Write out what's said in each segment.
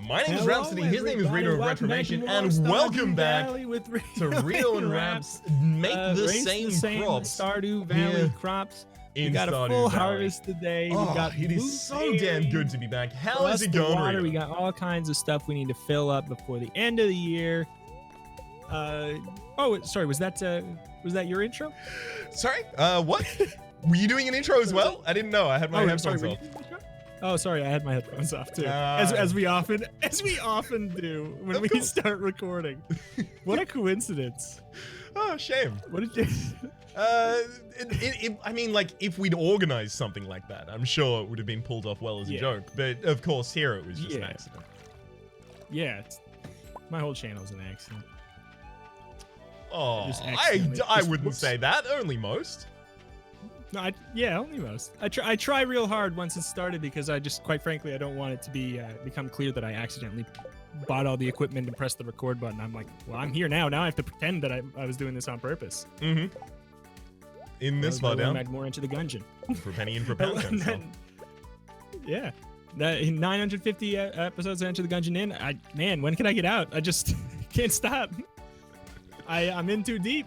My name is Rhapsody, his name is Reto of Retromation, and welcome back to Reto and Rhaps Make the Same Crops Stardew Valley crops. We got a full harvest today. Oh, we got it is so damn good to be back. How is it going, Reto? We got all kinds of stuff we need to fill up before the end of the year. Oh, sorry, was that your intro? Sorry, what? Were you doing an intro as well? I didn't know. I had my headphones off. Oh, sorry, I had my headphones off too. As we often do when we start recording. What a coincidence. Oh, shame. What did you? I mean, like, if we'd organized something like that, I'm sure it would have been pulled off well as a joke. But of course, here it was just an accident. Yeah, my whole channel's an accident. Oh, I wouldn't say that. Only most. No, only most. I try real hard once it's started because I just, quite frankly, I don't want it to be become clear that I accidentally bought all the equipment and pressed the record button. I'm like, well, I'm here now. Now I have to pretend that I was doing this on purpose. Mm-hmm. In this mod down. More into the gungeon. For penny and for pound. Yeah. 950 episodes into the gungeon in. Man, when can I get out? I just can't stop. I'm in too deep.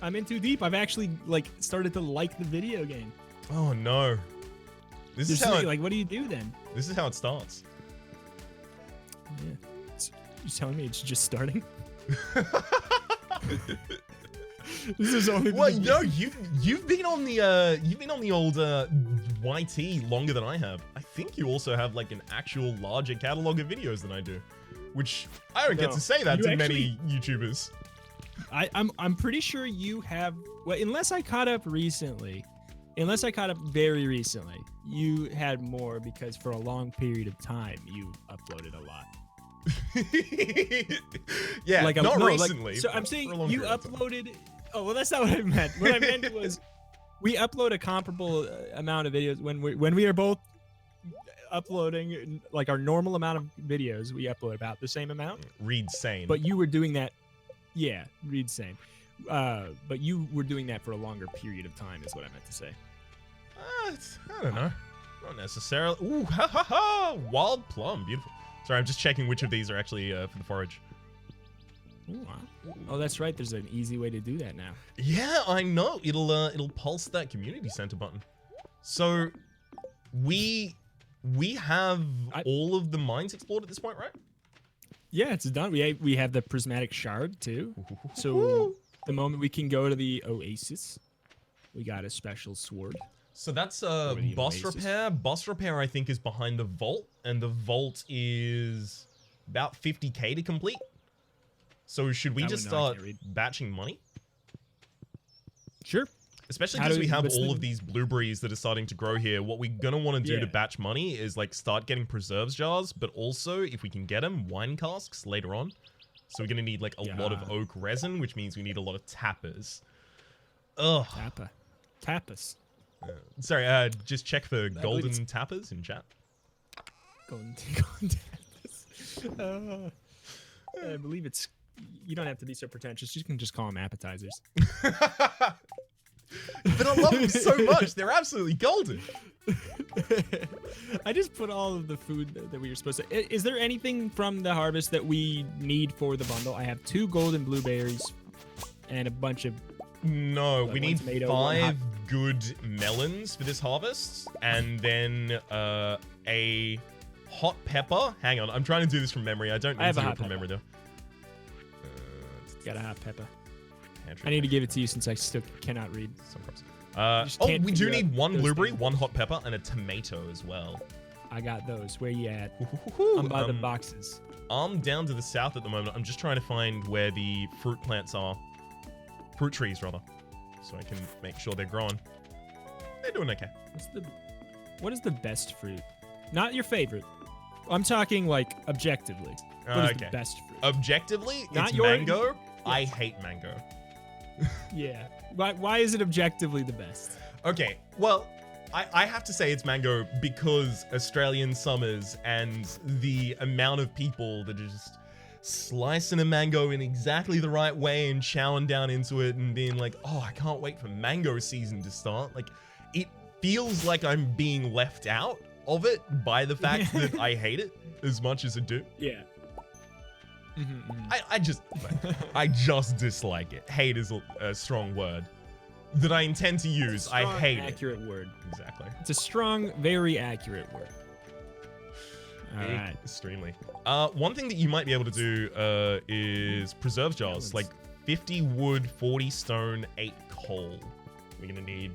I've actually started to like the video game. Oh no! This is how what do you do then? This is how it starts. Yeah, you're telling me it's just starting. This is only. Well, no, you've been on the old YT longer than I have. I think you also have like an actual larger catalog of videos than I do, which I don't get to say that to many YouTubers. I'm pretty sure you have, well, unless I caught up very recently, you had more because for a long period of time you uploaded a lot. Yeah, not recently. So I'm saying you uploaded. Oh well, that's not what I meant. What I meant was we upload a comparable amount of videos when we are both uploading like our normal amount of videos. We upload about the same amount. Read sane. But you were doing that. Yeah, read same. But you were doing that for a longer period of time is what I meant to say. I don't know. Not necessarily. Ooh, ha ha ha! Wild plum, beautiful. Sorry, I'm just checking which of these are actually for the forage. Ooh, oh, that's right. There's an easy way to do that now. Yeah, I know. It'll pulse that community center button. So we have all of the mines explored at this point, right? Yeah, it's done. We have the prismatic shard too. So the moment we can go to the oasis, we got a special sword. So that's boss repair. Boss repair, I think, is behind the vault, and the vault is about 50k to complete. So should we just start batching money? Sure. Especially because we have all of these blueberries that are starting to grow here. What we're going to want to do to batch money is like start getting preserves jars, but also, if we can get them, wine casks later on. So we're going to need like a lot of oak resin, which means we need a lot of tappers. Ugh. Tapas. Sorry, just check for golden tappers in chat. Golden tappers. I believe it's... You don't have to be so pretentious. You can just call them appetizers. But I love them so much. They're absolutely golden. I just put all of the food that we were supposed to... Is there anything from the harvest that we need for the bundle? I have 2 golden blueberries and a bunch of... No, we need 5 good melons for this harvest. And then a hot pepper. Hang on, I'm trying to do this from memory. I don't need to do it from memory, though. Got a hot pepper. I need to give it to you since I still cannot read. We do need 1 blueberry, 1 hot pepper, and a tomato as well. I got those. Where you at? I'm by the boxes. I'm down to the south at the moment. I'm just trying to find where the fruit plants are. Fruit trees, rather. So I can make sure they're growing. They're doing okay. What is the best fruit? Not your favorite. I'm talking, like, objectively. What is the best fruit? Objectively, it's mango. Yes. I hate mango. Yeah. Why is it objectively the best? Okay, well, I have to say it's mango because Australian summers and the amount of people that are just slicing a mango in exactly the right way and chowing down into it and being like, oh, I can't wait for mango season to start. Like, it feels like I'm being left out of it by the fact that I hate it. as much as it do. Yeah. I just dislike it. Hate is a strong word that I intend to use. I hate it. Accurate word. Exactly. It's a strong, very accurate word. All right. Extremely. One thing that you might be able to do is preserve jars. Like 50 wood, 40 stone, 8 coal. We're gonna need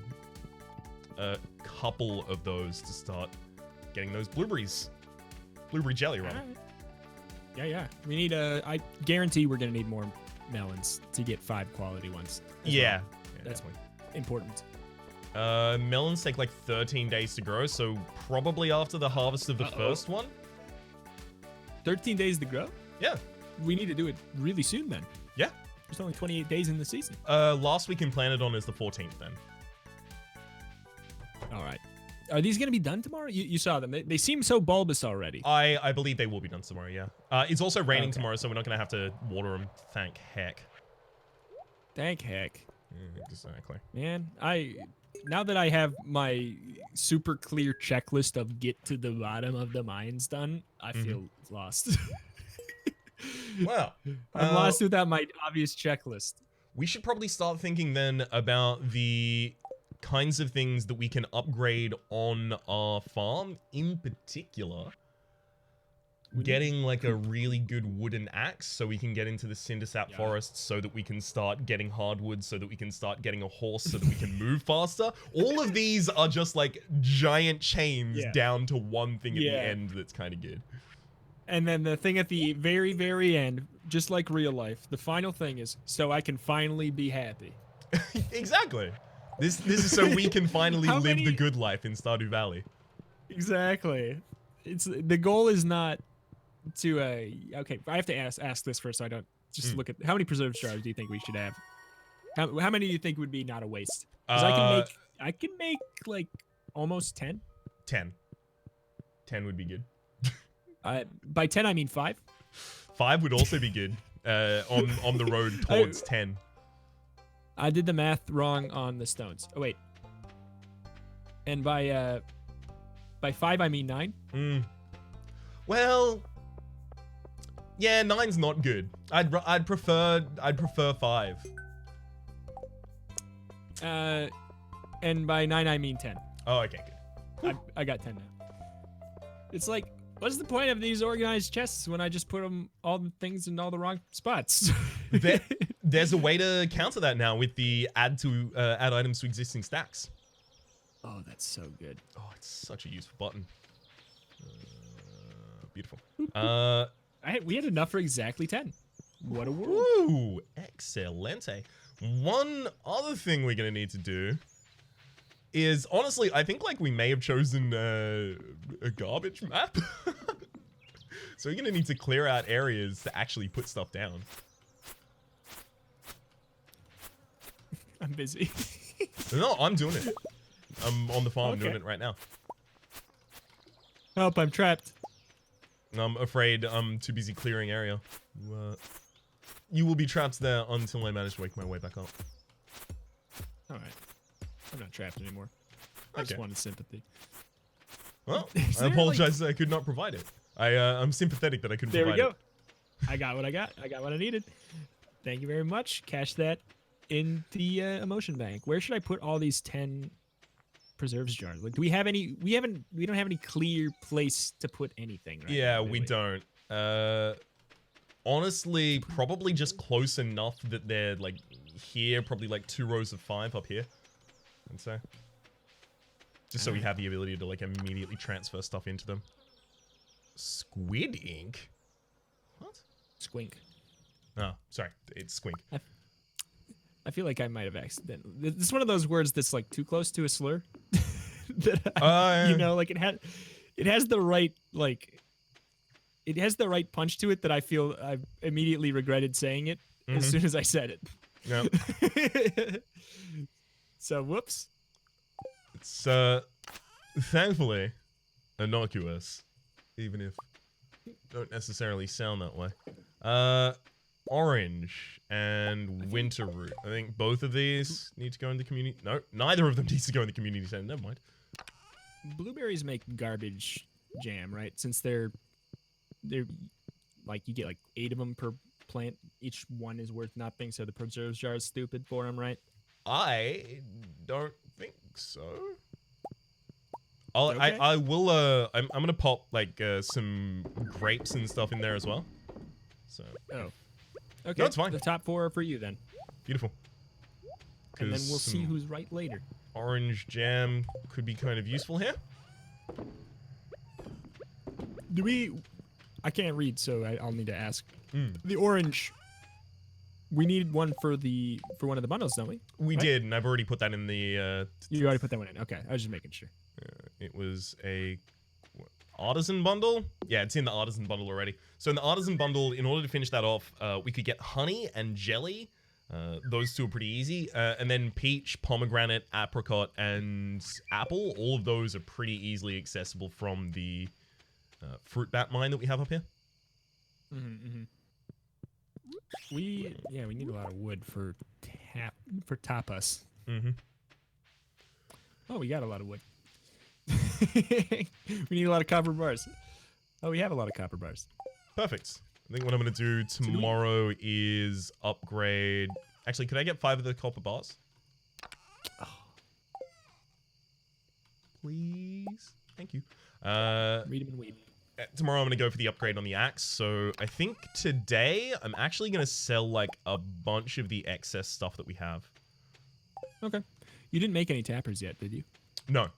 a couple of those to start getting those blueberries. Blueberry jelly, right? Yeah. We need I guarantee we're gonna need more melons to get 5 quality ones. Yeah. That's important. Melons take like 13 days to grow, so probably after the harvest of the first one. 13 days to grow? Yeah. We need to do it really soon then. Yeah. There's only 28 days in the season. Last we can plan it on is the 14th then. All right. Are these going to be done tomorrow? You saw them. They seem so bulbous already. I believe they will be done tomorrow, yeah. It's also raining tomorrow, so we're not going to have to water them. Thank heck. Thank heck. Exactly. Man, now that I have my super clear checklist of get to the bottom of the mines done, I feel lost. Well, I'm lost without my obvious checklist. We should probably start thinking then about the kinds of things that we can upgrade on our farm. In particular, getting like a really good wooden axe so we can get into the cindersap forest, so that we can start getting hardwood, so that we can start getting a horse, so that we can move faster. All of these are just like giant chains down to one thing at the end that's kind of good. And then the thing at the very, very end, just like real life, the final thing is so I can finally be happy. Exactly. This is so we can finally live the good life in Stardew Valley. Exactly. The goal is not to okay, I have to ask this first so I don't just look at how many preserved jars do you think we should have? How many do you think would be not a waste? Because I can make like almost 10. 10 would be good. By 10 I mean 5. 5 would also be good. On the road towards 10. I did the math wrong on the stones. Oh wait. And by 5 I mean 9. Well, yeah, 9's not good. I'd prefer 5. And by 9 I mean 10. Oh, okay, good. I got 10 now. It's like, what's the point of these organized chests when I just put all the things in all the wrong spots? There's a way to counter that now with the add items to existing stacks. Oh, that's so good. Oh, it's such a useful button. Beautiful. We had enough for exactly 10. What a world. Ooh, excelente. One other thing we're gonna need to do is, honestly, I think like we may have chosen a garbage map. So we're gonna need to clear out areas to actually put stuff down. I'm busy. No, I'm doing it. I'm on the farm doing it right now. Help, I'm trapped. I'm afraid I'm too busy clearing area. You will be trapped there until I manage to wake my way back up. Alright. I'm not trapped anymore. I just wanted sympathy. Well, I apologize that I could not provide it. I'm sympathetic that I couldn't provide it. There we go. I got what I got. I got what I needed. Thank you very much. Cash that in the emotion bank. Where should I put all these 10 preserves jars? Like, do we have any? We don't have any clear place to put anything. Right Yeah, now, we don't. Honestly, probably just close enough that they're like here, probably like 2 rows of 5 up here. And so, just so we have the ability to like immediately transfer stuff into them. Squid ink? What? Squink. Oh, sorry. It's squink. I feel like I might have accidentally. This is one of those words that's like too close to a slur. You know, like it has the right it has the right punch to it that I feel I've immediately regretted saying it as soon as I said it. Yep. So whoops. It's thankfully innocuous, even if don't necessarily sound that way. Orange and winter root. I think both of these need to go in the community. No, neither of them needs to go in the community center. Never mind. Blueberries make garbage jam, right? Since they're they're like you get like 8 of them per plant. Each one is worth nothing, so the preserves jar is stupid for them, right? I don't think so. Okay. I will. I'm gonna pop like some grapes and stuff in there as well. So. Oh. Okay. No, it's fine. The top 4 are for you then. Beautiful. And then we'll see who's right later. Orange jam could be kind of useful here. Do we? I can't read, so I'll need to ask. Mm. The orange. We need one for one of the bundles, don't we? We did, and I've already put that in the. You already put that one in. Okay, I was just making sure. It was a artisan bundle. Yeah, it's in the artisan bundle already. So in the artisan bundle, in order to finish that off, we could get honey and jelly. Those 2 are pretty easy. And then peach, pomegranate, apricot, and apple. All of those are pretty easily accessible from the fruit bat mine that we have up here. We need a lot of wood for tapas. Oh, we got a lot of wood. We need a lot of copper bars. Oh, we have a lot of copper bars. Perfect. I think what I'm going to do tomorrow is upgrade... Actually, could I get 5 of the copper bars? Oh. Please? Thank you. Read them and weep. Tomorrow I'm going to go for the upgrade on the axe. So I think today I'm actually going to sell like a bunch of the excess stuff that we have. Okay. You didn't make any tappers yet, did you? No.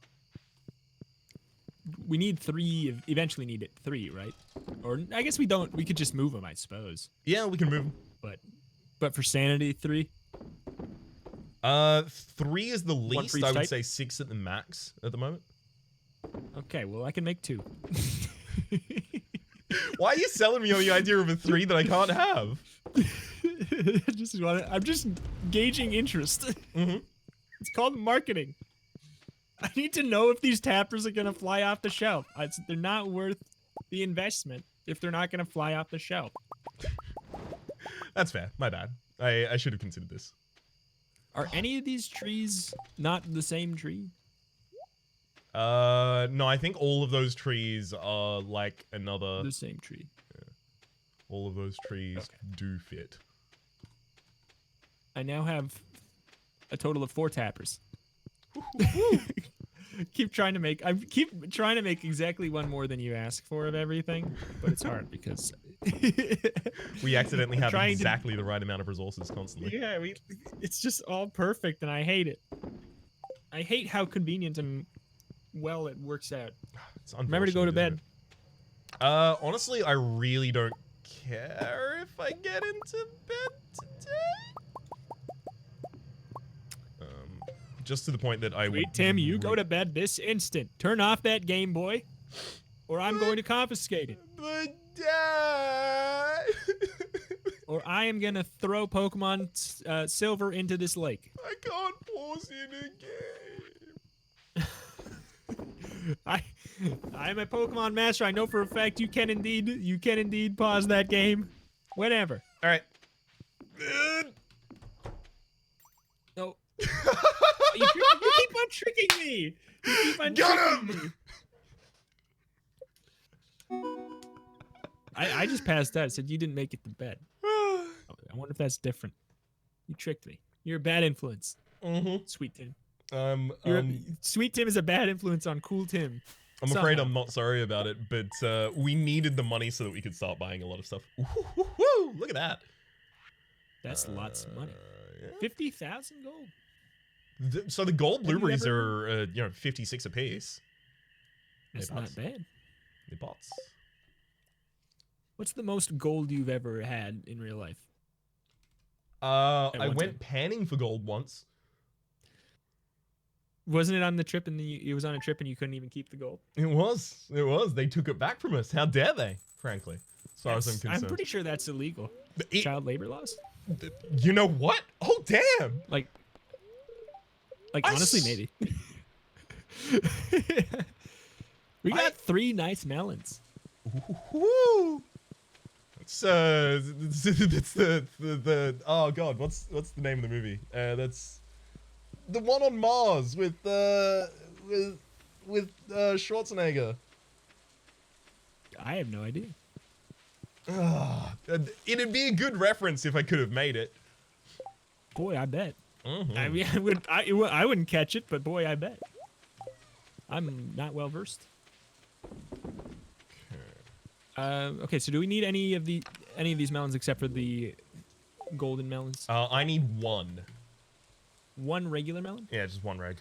We need 3. Eventually need 3, right? Or I guess we don't. We could just move them, I suppose. Yeah, we can move them. But for sanity, 3. 3 is the least. I would say 6 at the max at the moment. Okay, well I can make 2. Why are you selling me on the idea of a 3 that I can't have? I'm just gauging interest. It's called marketing. I need to know if these tappers are gonna fly off the shelf. They're not worth the investment if they're not gonna fly off the shelf. That's fair. My bad. I should have considered this. Are any of these trees not the same tree? No, I think all of those trees are like another... The same tree. Yeah. All of those trees do fit. I now have a total of 4 tappers. keep trying to make exactly one more than you ask for of everything, but it's hard because we accidentally have exactly the right amount of resources constantly. Yeah, it's just all perfect, and I hate it. I hate how convenient and well it works out. Remember to go to bed. Honestly, I really don't care if I get into bed today. Just to the point that I would... Wait, Tim, you go to bed this instant. Turn off that Game Boy, or I'm going to confiscate it. But Dad... Or I am going to throw Pokemon Silver into this lake. I can't pause in a game. I'm a Pokemon master. I know for a fact you can indeed pause that game. Whenever. All right. No. You keep on tricking me. You keep on tricking me. I just passed out. I said you didn't make it to bed. I wonder if that's different. You tricked me. You're a bad influence. Sweet Tim. Sweet Tim is a bad influence on Cool Tim. I'm afraid I'm not sorry about it, but we needed the money so that we could start buying a lot of stuff. Woo! Look at that. That's lots of money. Yeah. 50,000 gold. So the gold blueberries are 56 apiece. That's not bad. They're bots. What's the most gold you've ever had in real life? I went panning for gold once. Wasn't it on the trip and it was on a trip and you couldn't even keep the gold? It was. They took it back from us. How dare they, frankly, as far as I'm concerned. I'm pretty sure that's illegal. Child labor laws? You know what? Oh, damn. Like honestly, maybe. We got 3 nice melons. Woo! It's the oh god, what's the name of the movie? That's the one on Mars with Schwarzenegger. I have no idea. It'd be a good reference if I could have made it. Boy, I bet. Mhm. I mean, I wouldn't catch it, but boy, I bet. I'm not well versed. Okay, so do we need any of these melons except for the golden melons? I need one. One regular melon? Yeah, just one reg.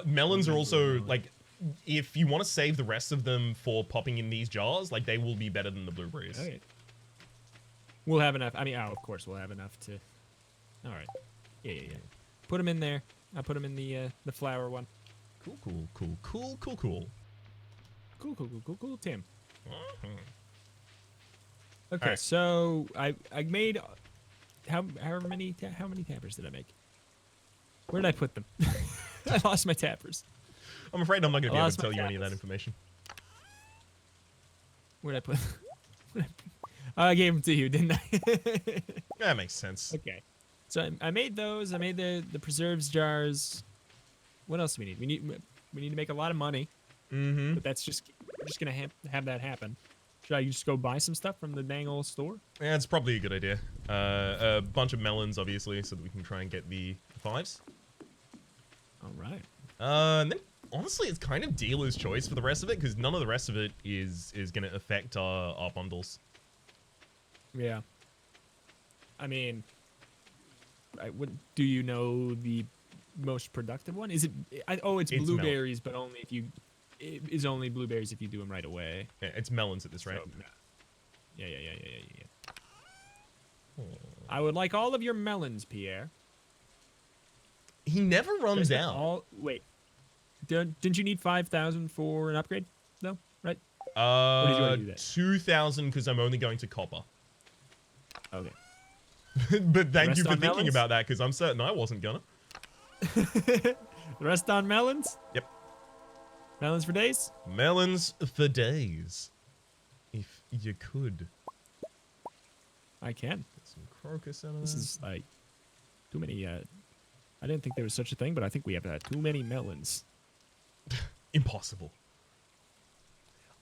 Melons are also, like, if you want to save the rest of them for popping in these jars, like, they will be better than the blueberries. Okay. We'll have enough. I mean, of course, we'll have enough to... All right. Yeah. Put them in there. I'll put them in the flower one. Cool. Cool, Tim. Mhm. Okay, Alright. so I made... How many tappers did I make? Where did I put them? I lost my tappers. I'm afraid I'm not going to be able lost to my tell you any of that tablets. information. Where did I put them? I gave them to you, didn't I? That makes sense. Okay. So I made those. I made the preserves jars. What else do we need? We need to make a lot of money. Mm-hmm. But that's just we're just gonna have that happen. Should I just go buy some stuff from the dang old store? Yeah, it's probably a good idea. A bunch of melons, obviously, so that we can try and get the 5s. All right. And then, honestly, it's kind of dealer's choice for the rest of it, because none of the rest of it is going to affect our bundles. Yeah. I mean, do you know the most productive one? Is it? It's It's blueberries, but only if you. It is only blueberries if you do them right away. Yeah, it's melons at this rate. So, yeah. I would like all of your melons, Pierre. He never runs Just out. Wait. Didn't you need 5,000 for an upgrade? No, right? Or did you already do that? 2,000 because I'm only going to copper. Okay. But thank Rest you for on thinking melons? about that, because I'm certain I wasn't gonna. The rest on melons? Yep. Melons for days? Melons for days. If you could. I can. Get some crocus out of This there. is like too many. I didn't think there was such a thing, but I think we have too many melons. Impossible.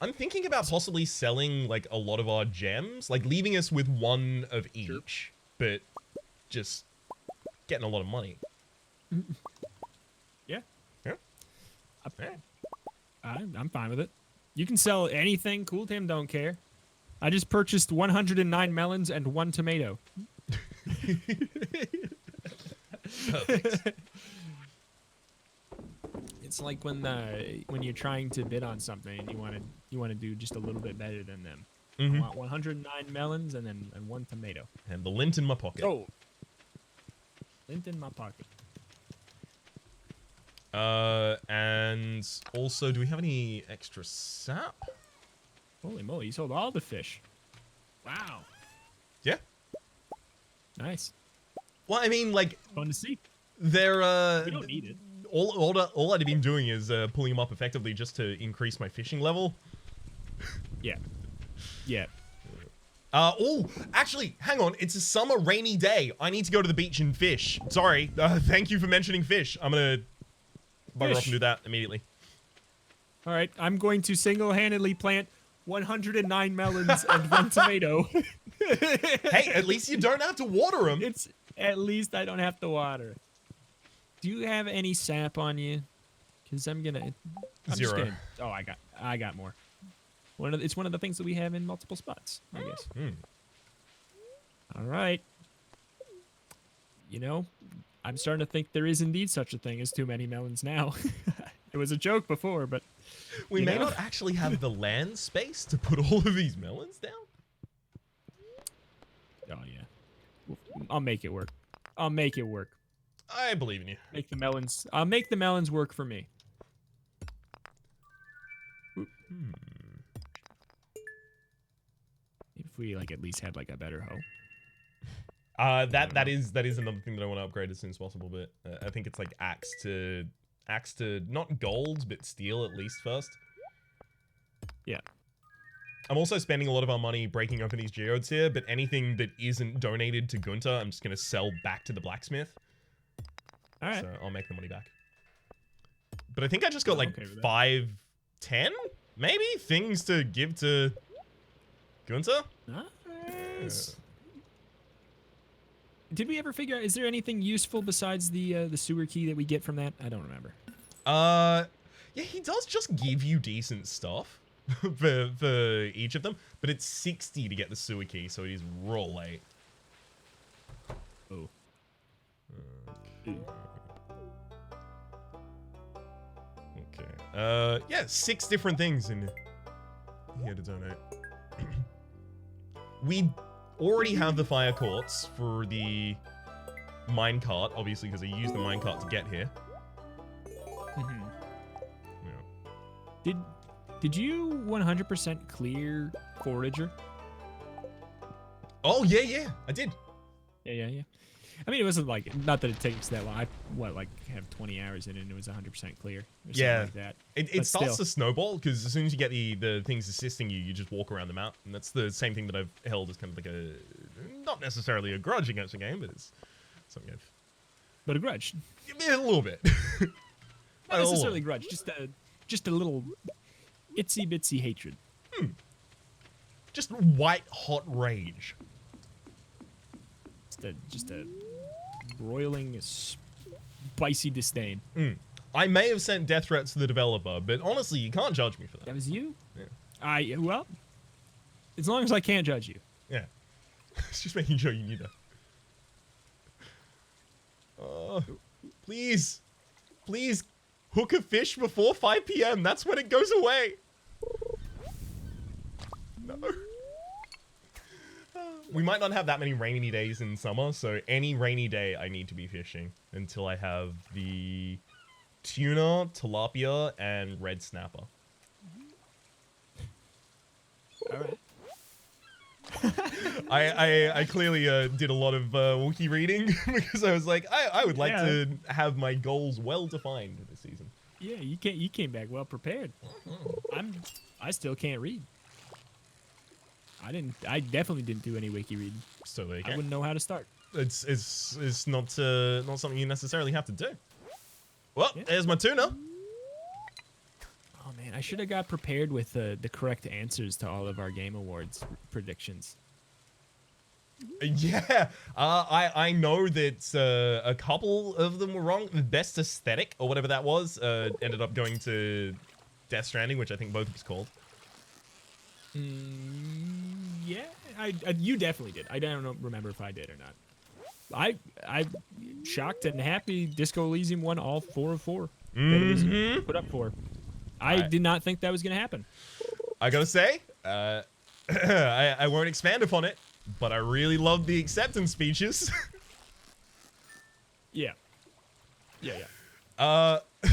I'm thinking about possibly selling, like, a lot of our gems. Like, leaving us with one of each. But just getting a lot of money. Yeah. Yeah? I'm fine with it. You can sell anything. Cool Tim don't care. I just purchased 109 melons and 1 tomato. Perfect. It's like when you're trying to bid on something and you want to do just a little bit better than them. Mhm. I want 109 melons and 1 tomato. And the lint in my pocket. Oh, lint in my pocket. And also, do we have any extra sap? Holy moly! You sold all the fish. Wow. Yeah. Nice. Well, I mean, like, Fun to see. they're We don't need it. all I'd been doing is pulling them up effectively just to increase my fishing level. Yeah. Yeah. Oh, actually, hang on. It's a summer rainy day. I need to go to the beach and fish. Sorry. Thank you for mentioning fish. I'm gonna bugger off Fish. and do that immediately. All right. I'm going to single-handedly plant 109 melons and 1 tomato. Hey, at least you don't have to water them. It's at least I don't have to water. Do you have any sap on you? Because I'm just 0. gonna. Oh, I got more. It's one of the things that we have in multiple spots, I guess. Mm. All right. You know, I'm starting to think there is indeed such a thing as too many melons now. It was a joke before, but We you may know? not actually have the land space to put all of these melons down. Oh yeah, I'll make it work. I'll make it work. I believe in you. I'll make the melons work for me. Hmm. If we like at least had like a better hoe. That is another thing that I want to upgrade as soon as possible. But I think it's like axe to not gold but steel at least first. Yeah. I'm also spending a lot of our money breaking open these geodes here, but anything that isn't donated to Gunter, I'm just gonna sell back to the blacksmith. All right. So I'll make the money back. But I think I just got like okay with that. 5, 10 maybe things to give to Doing so? Nice. Did we ever figure out, is there anything useful besides the sewer key that we get from that? I don't remember. Yeah, he does just give you decent stuff for each of them, but it's 60 to get the sewer key, so it is real late. Oh. Okay. Yeah, 6 different things in here to donate. We already have the fire courts for the minecart, obviously, because I used the minecart to get here. Mm-hmm. Yeah. Did you 100% clear Forager? Oh, yeah, I did. Yeah. I mean, it wasn't like, not that it takes that long. I, have 20 hours in it and it was 100% clear. Or Yeah. something like that. It starts to snowball, because as soon as you get the things assisting you, you just walk around the map. And that's the same thing that I've held as kind of like a, not necessarily a grudge against the game, but it's something I've... But a grudge. A little bit. Not necessarily a grudge, just a little itsy bitsy hatred. Just white hot rage. Just a broiling, spicy disdain. I may have sent death threats to the developer, but honestly, you can't judge me for that. That was you? Yeah. Well, as long as I can't judge you. Yeah. It's just making sure you knew that. Please, hook a fish before 5 p.m. That's when it goes away. No. We might not have that many rainy days in summer, so any rainy day I need to be fishing until I have the tuna, tilapia, and red snapper. All right. I clearly did a lot of wiki reading because I was like, I would like to have my goals well defined this season. Yeah, you came back well prepared. I still can't read. I definitely didn't do any wiki reading. So there you I go. wouldn't know how to start. It's not something you necessarily have to do. Well, Yeah. there's my tuna. Oh man, I should have got prepared with the correct answers to all of our Game Awards predictions. Yeah, I know that a couple of them were wrong. The best aesthetic, or whatever that was, ended up going to Death Stranding, which I think both was called. Yeah, you definitely did. I don't remember if I did or not. I'm shocked and happy Disco Elysium won all 4 of 4 that it was put up for. I did not think that was going to happen. I gotta say, I won't expand upon it, but I really loved the acceptance speeches. Yeah.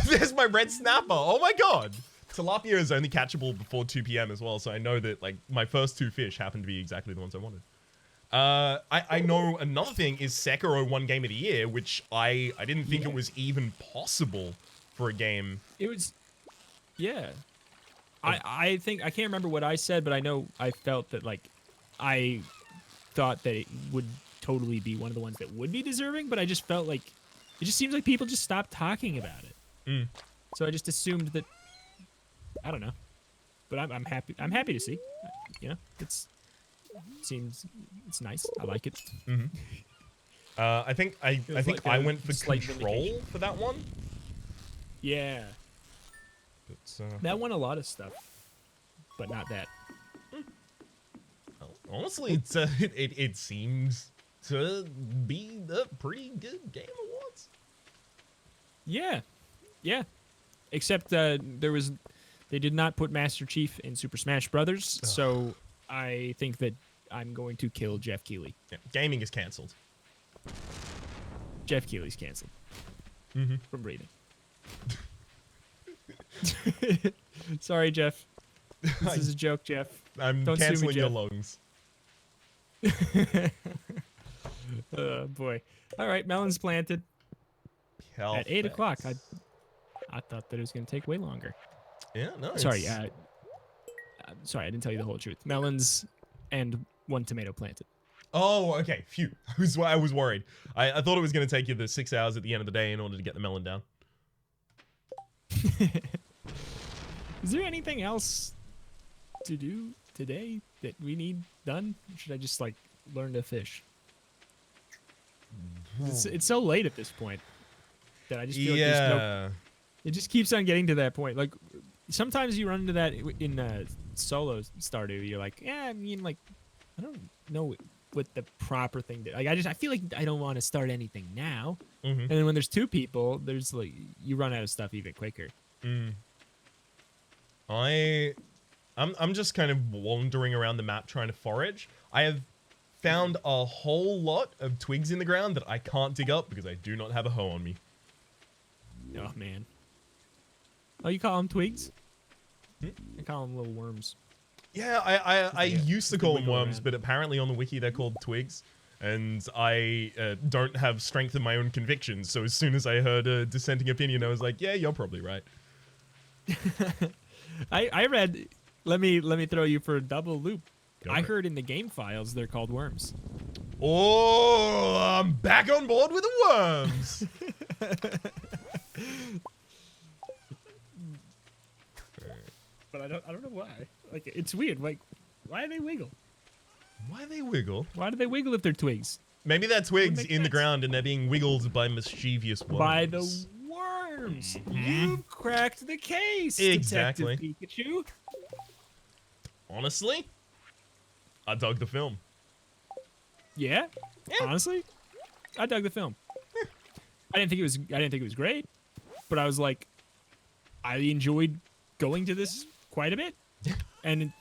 There's my red snapper. Oh my god. Tilapia is only catchable before 2 p.m. as well, so I know that like my first 2 fish happened to be exactly the ones I wanted. I know another thing is Sekiro won Game of the Year, which I didn't think it was even possible for a game. It was, yeah. I think, I can't remember what I said, but I know I felt that like, I thought that it would totally be one of the ones that would be deserving, but I just felt like, it just seems like people just stopped talking about it. So I just assumed that, I don't know, but I'm happy. I'm happy to see. You know, it's nice. I like it. I think I like I a went for slight Control vindication. for that one. Yeah, But, that won a lot of stuff, but not that. honestly, it seems to be a pretty good Game Awards. Yeah. Except they did not put Master Chief in Super Smash Brothers, so I think that I'm going to kill Jeff Keighley. Yeah, gaming is cancelled. Jeff Keighley's canceled from breathing. Sorry, Jeff. This is a joke, Jeff. I'm Don't sue me, canceling your Jeff. lungs. Oh boy. All right, melons planted at 8 o'clock. I thought that it was going to take way longer. Yeah, no. Sorry, sorry, I didn't tell you the whole truth. Melons and 1 tomato planted. Oh, okay. Phew. I was worried. I thought it was going to take you the 6 hours at the end of the day in order to get the melon down. Is there anything else to do today that we need done? Or should I just like learn to fish? It's so late at this point that I just feel like there's no. It just keeps on getting to that point. Like sometimes you run into that in solo Stardew. You're like, yeah, I mean, like I don't know what the proper thing to. Like I feel like I don't want to start anything now. And then when there's two people, there's like you run out of stuff even quicker. I'm just kind of wandering around the map trying to forage. I have found a whole lot of twigs in the ground that I can't dig up because I do not have a hoe on me. Oh man. Oh, you call them twigs? I call them little worms. Yeah, I used to call them worms, but apparently on the wiki they're called twigs. And I don't have strength in my own convictions, so as soon as I heard a dissenting opinion, I was like, yeah, you're probably right. I read. Let me throw you for a double loop. Go I for it. heard in the game files they're called worms. Oh, I'm back on board with the worms. But I don't know why. Like it's weird. Like why do they wiggle? Why they wiggle? Why do they wiggle if they're twigs? Maybe they're twigs make in the sense. ground and they're being wiggled by mischievous worms. By the worms. You've cracked the case, Exactly. Detective Pikachu. Honestly, I dug the film. Yeah? Honestly, I dug the film. I didn't think it was great, but I was like, I enjoyed going to this quite a bit. And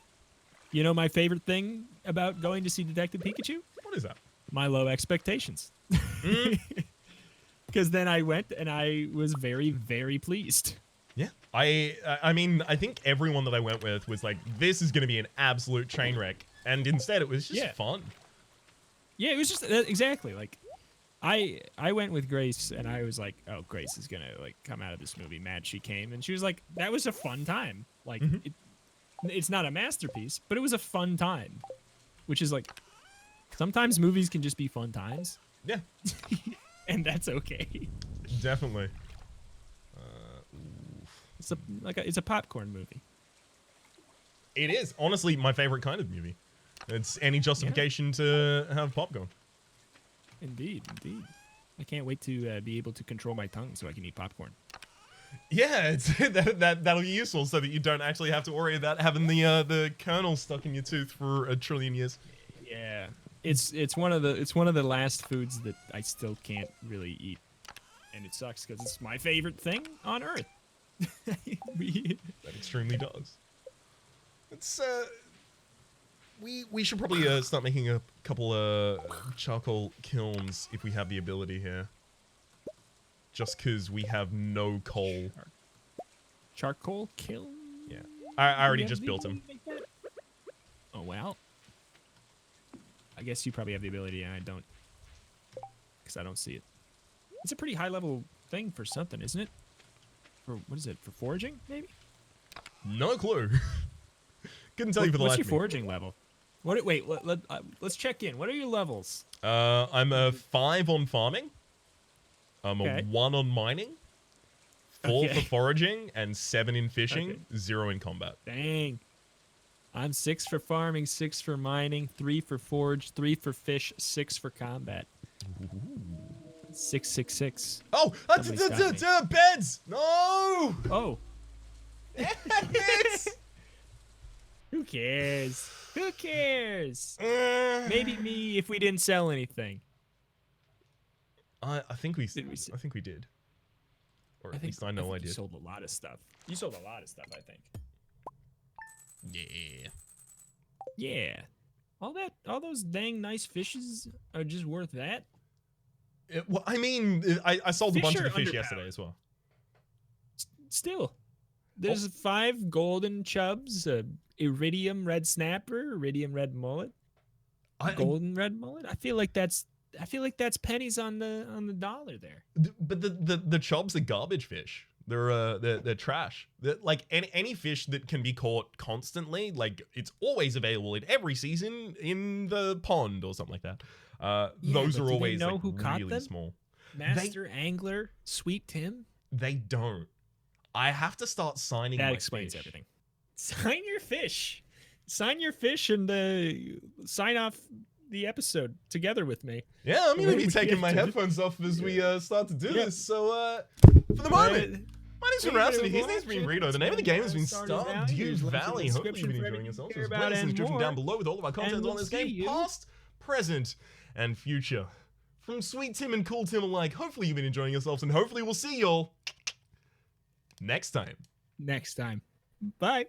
you know my favorite thing about going to see Detective Pikachu? What is that? My low expectations. Because then I went and I was very, very pleased. Yeah. I mean, I think everyone that I went with was like, this is going to be an absolute train wreck. And instead it was just fun. Yeah, it was just exactly like I went with Grace and I was like, oh, Grace is gonna like come out of this movie mad she came, and she was like, that was a fun time. Like it's not a masterpiece, but it was a fun time, which is like sometimes movies can just be fun times. Yeah. And that's okay. Definitely. It's a popcorn movie. It is honestly my favorite kind of movie. It's any justification to have popcorn. Indeed. I can't wait to be able to control my tongue so I can eat popcorn. Yeah, it's, that'll be useful so that you don't actually have to worry about having the kernel stuck in your tooth for a trillion years. Yeah, it's one of the last foods that I still can't really eat, and it sucks because it's my favorite thing on Earth. That extremely does. It's we should probably start making a couple charcoal kilns if we have the ability here. Just because we have no coal. Charcoal kiln? Yeah, I already just built them. Oh well. I guess you probably have the ability and I don't, because I don't see it. It's a pretty high level thing for something, isn't it? For what is it? For foraging, maybe? No clue. Couldn't tell you for the life What's of your me. foraging level? Let's check in. What are your levels? I'm a 5 on farming. I'm Okay. a 1 on mining. 4 Okay. for foraging and 7 in fishing. Okay. 0 in combat. Dang. I'm 6 for farming, 6 for mining, 3 for forage, 3 for fish, 6 for combat. 666. Oh, Somebody's got me. beds! No! Oh, Yes! who cares? Who cares? Uh, Maybe me if we didn't sell anything. I think we Did we s- I think we did. Or at think- least I know I think You did. sold a lot of stuff. You sold a lot of stuff, I think. Yeah. Yeah. All those dang nice fishes are just worth that. Well, I mean, I sold a bunch of Fish the are fish underpowered. yesterday as well. Still, there's 5 golden chubs, a iridium red snapper, iridium red mullet, golden red mullet. I feel like that's pennies on the dollar there. But the chubs are garbage fish. They're trash. Like any fish that can be caught constantly, like it's always available in every season in the pond or something like that. Those but are do they always know like who caught really them? small. Master angler, Sweet Tim. They don't. I have to start signing That my explains fish. everything. Sign your fish. sign your fish and sign off the episode together with me. Yeah, I'm gonna be We taking have my to- headphones off as we start to do Yeah. this. So for the moment, my name's been Rhapsody. His name's been Reto. The name of the game has been Stardew Valley. Hopefully you've been enjoying yourselves. There's links in the description down below with all of our content on this game, past, present, and future. From Sweet Tim and Cool Tim alike, hopefully you've been enjoying yourselves, and hopefully we'll see y'all next time. Next time. Bye.